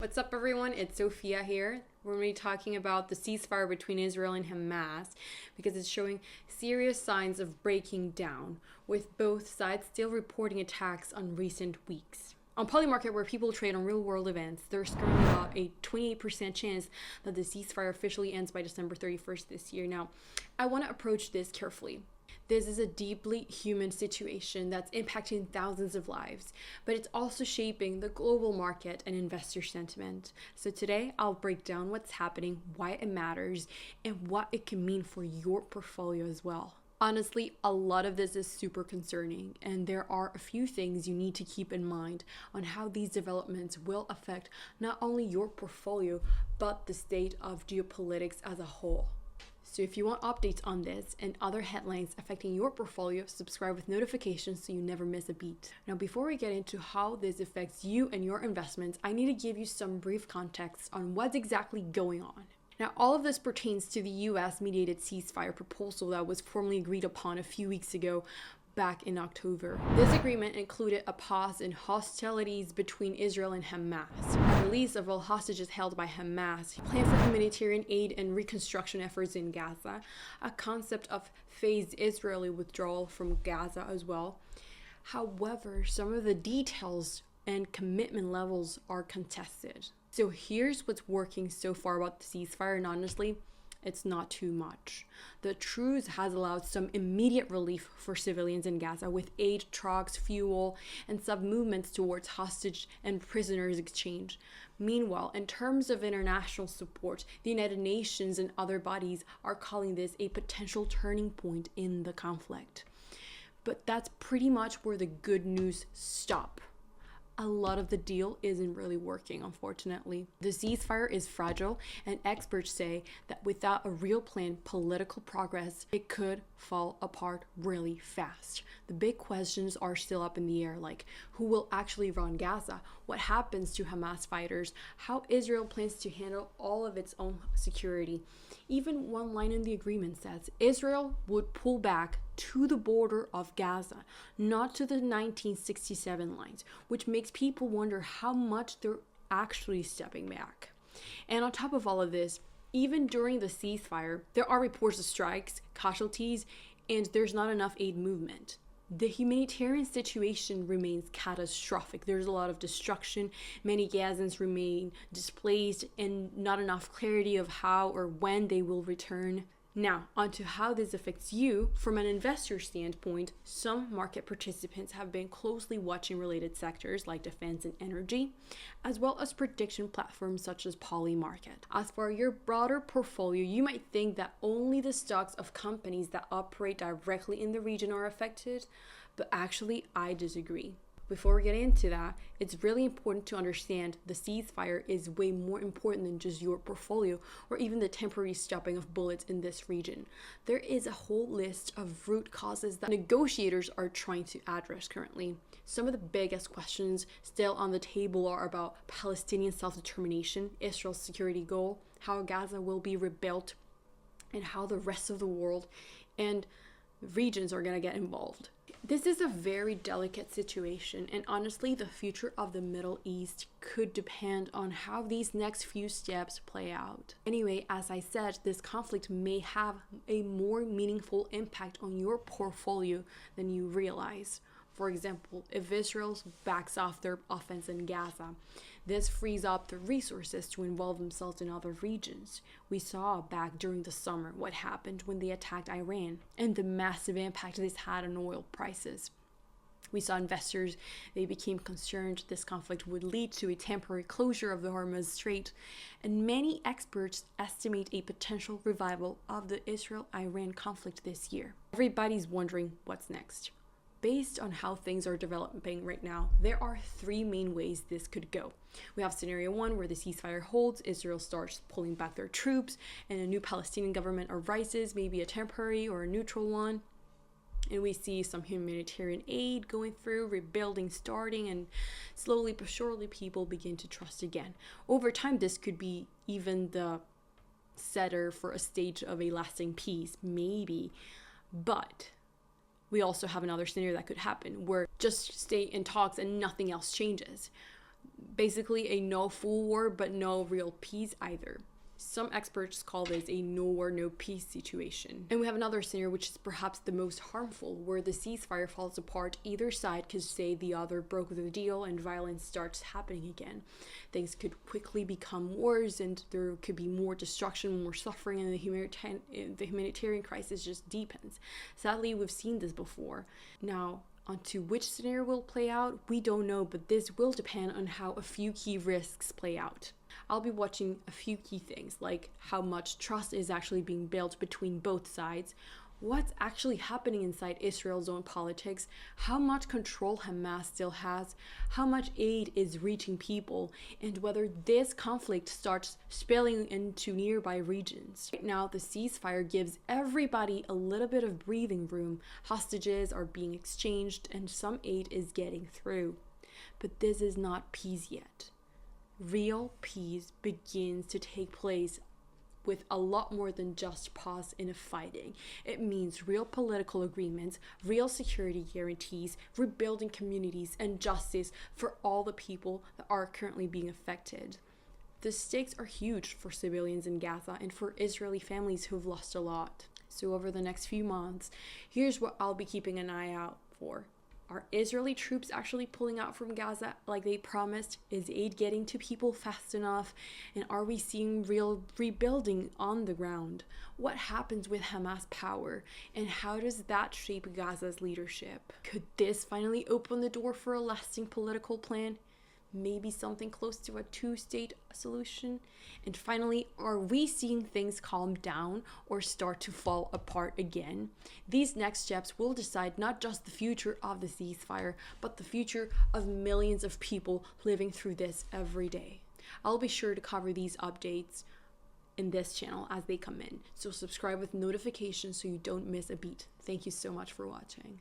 What's up, everyone? It's Sophia here. We're going to be talking about the ceasefire between Israel and Hamas because it's showing serious signs of breaking down, with both sides still reporting attacks on recent weeks. On Polymarket, where people trade on real-world events, there's currently about a 28% chance that the ceasefire officially ends by December 31st this year. Now, I want to approach this carefully. This is a deeply human situation that's impacting thousands of lives, but it's also shaping the global market and investor sentiment. So today, I'll break down what's happening, why it matters, and what it can mean for your portfolio as well. Honestly, a lot of this is super concerning, and there are a few things you need to keep in mind on how these developments will affect not only your portfolio, but the state of geopolitics as a whole. So if you want updates on this and other headlines affecting your portfolio, subscribe with notifications so you never miss a beat. Now, before we get into how this affects you and your investments, I need to give you some brief context on what's exactly going on. Now, all of this pertains to the US-mediated ceasefire proposal that was formally agreed upon a few weeks ago, back in October. This agreement included a pause in hostilities between Israel and Hamas, a release of all hostages held by Hamas, a plan for humanitarian aid and reconstruction efforts in Gaza, a concept of phased Israeli withdrawal from Gaza as well. However, some of the details and commitment levels are contested. So here's what's working so far about the ceasefire, and honestly, it's not too much. The truce has allowed some immediate relief for civilians in Gaza, with aid trucks, fuel, and some movements towards hostage and prisoners exchange. Meanwhile, in terms of international support, the United Nations and other bodies are calling this a potential turning point in the conflict. But that's pretty much where the good news stops. A lot of the deal isn't really working, unfortunately. The ceasefire is fragile, and experts say that without a real plan, political progress, it could fall apart really fast. The big questions are still up in the air, like who will actually run Gaza, what happens to Hamas fighters, how Israel plans to handle all of its own security. Even one line in the agreement says Israel would pull back to the border of Gaza, not to the 1967 lines, which makes people wonder how much they're actually stepping back. And on top of all of this, even during the ceasefire, there are reports of strikes, casualties, and there's not enough aid movement. The humanitarian situation remains catastrophic. There's a lot of destruction. Many Gazans remain displaced, and not enough clarity of how or when they will return. Now, onto how this affects you. From an investor standpoint, some market participants have been closely watching related sectors like defense and energy, as well as prediction platforms such as Polymarket. As for your broader portfolio, you might think that only the stocks of companies that operate directly in the region are affected, but actually, I disagree. Before we get into that, it's really important to understand the ceasefire is way more important than just your portfolio or even the temporary stopping of bullets in this region. There is a whole list of root causes that negotiators are trying to address currently. Some of the biggest questions still on the table are about Palestinian self-determination, Israel's security goal, how Gaza will be rebuilt, and how the rest of the world and regions are going to get involved. This is a very delicate situation, and honestly, the future of the Middle East could depend on how these next few steps play out. Anyway, as I said, this conflict may have a more meaningful impact on your portfolio than you realize. For example, if Israel backs off their offense in Gaza, this frees up the resources to involve themselves in other regions. We saw back during the summer what happened when they attacked Iran and the massive impact this had on oil prices. We saw investors, they became concerned this conflict would lead to a temporary closure of the Hamas Strait, and many experts estimate a potential revival of the Israel-Iran conflict this year. Everybody's wondering what's next. Based on how things are developing right now, there are three main ways this could go. We have scenario one, where the ceasefire holds, Israel starts pulling back their troops, and a new Palestinian government arises, maybe a temporary or a neutral one. And we see some humanitarian aid going through, rebuilding starting, and slowly but surely people begin to trust again. Over time, this could be even the setter for a stage of a lasting peace, maybe. But we also have another scenario that could happen where just stay in talks and nothing else changes. basically a no full war, but no real peace either. Some experts call this a no war, no peace situation. And we have another scenario, which is perhaps the most harmful, where the ceasefire falls apart. Either side could say the other broke the deal and violence starts happening again. Things could quickly become wars, and there could be more destruction, more suffering, and the humanitarian crisis just deepens. Sadly, we've seen this before. Now, onto which scenario will play out, we don't know, but this will depend on how a few key risks play out. I'll be watching a few key things, like how much trust is actually being built between both sides, what's actually happening inside Israel's own politics, how much control Hamas still has, how much aid is reaching people, and whether this conflict starts spilling into nearby regions. Right now, the ceasefire gives everybody a little bit of breathing room. Hostages are being exchanged and some aid is getting through. But this is not peace yet. Real peace begins to take place with a lot more than just pause in a fighting. It means real political agreements, real security guarantees, rebuilding communities, and justice for all the people that are currently being affected. The stakes are huge for civilians in Gaza and for Israeli families who've lost a lot. So over the next few months, here's what I'll be keeping an eye out for. Are Israeli troops actually pulling out from Gaza like they promised? Is aid getting to people fast enough? And are we seeing real rebuilding on the ground? What happens with Hamas power? And how does that shape Gaza's leadership? Could this finally open the door for a lasting political plan? Maybe something close to a two-state solution? And finally, are we seeing things calm down or start to fall apart again? These next steps will decide not just the future of the ceasefire, but the future of millions of people living through this every day. I'll be sure to cover these updates in this channel as they come in, so subscribe with notifications so you don't miss a beat. Thank you so much for watching.